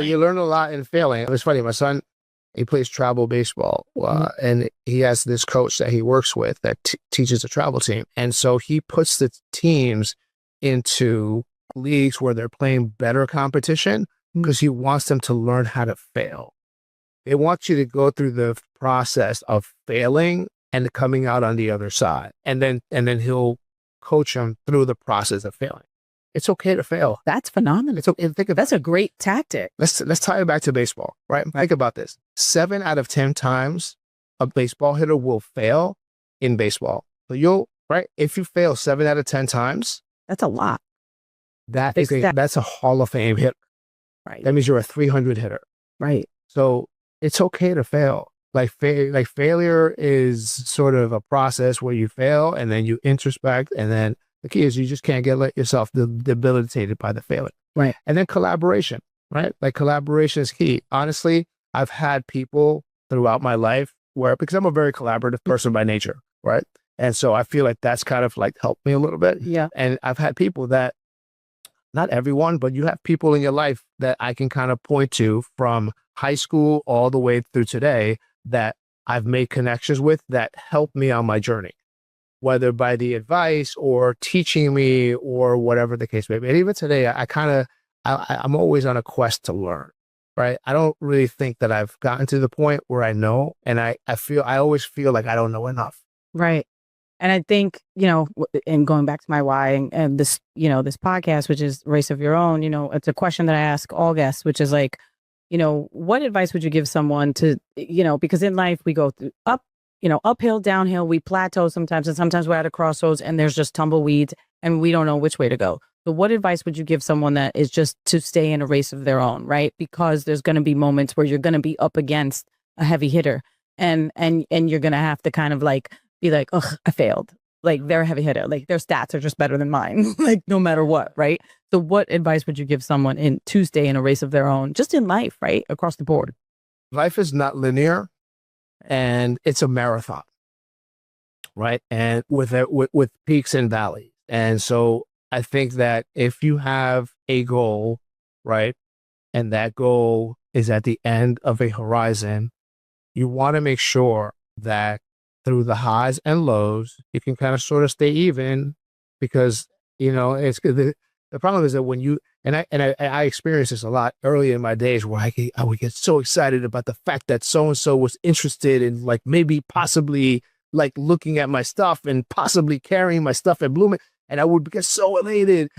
You learn a lot in failing. It was funny. My son, he plays travel baseball, and he has this coach that he works with that teaches a travel team. And so he puts the teams into leagues where they're playing better competition because he wants them to learn how to fail. They want you to go through the process of failing and coming out on the other side. And then he'll coach them through the process of failing. It's okay to fail. That's phenomenal. It's okay. That's a great tactic. Let's tie it back to baseball, right? Think about this. 7 out of 10 times a baseball hitter will fail in baseball. So if you fail 7 out of 10 times, that's a lot. That's a Hall of Fame hit. Right. That means you're a 300 hitter. Right. So it's okay to fail. Like failure is sort of a process where you fail and then you introspect, and then the key is you just can't let yourself debilitated by the failure. Right. And then collaboration, right? Like collaboration is key. Honestly, I've had people throughout my life because I'm a very collaborative person by nature, right? And so I feel like that's kind of like helped me a little bit. Yeah. And I've had people that, not everyone, but you have people in your life that I can kind of point to from high school all the way through today that I've made connections with that help me on my journey, whether by the advice or teaching me or whatever the case may be. And even today, I'm always on a quest to learn, right? I don't really think that I've gotten to the point where I know, and I always feel like I don't know enough. Right. And I think, and going back to my why and this, this podcast, which is Race of Your Own, it's a question that I ask all guests, which is like, what advice would you give someone to, because in life we go through uphill, downhill, we plateau sometimes, and sometimes we're at a crossroads and there's just tumbleweeds and we don't know which way to go. So what advice would you give someone that is just to stay in a race of their own, right? Because there's going to be moments where you're going to be up against a heavy hitter and you're going to have to kind of like, be like, oh, I failed. Like they're a heavy hitter. Like their stats are just better than mine. Like no matter what, right? So what advice would you give someone to stay in a race of their own, just in life, right? Across the board. Life is not linear and it's a marathon, right? And with peaks and valleys. And so I think that if you have a goal, right? And that goal is at the end of a horizon, you want to make sure that through the highs and lows, you can kind of sort of stay even, because, it's the problem is that when you, and I experienced this a lot early in my days where I would get so excited about the fact that so-and-so was interested in like maybe possibly like looking at my stuff and possibly carrying my stuff at Blooming. And I would get so elated.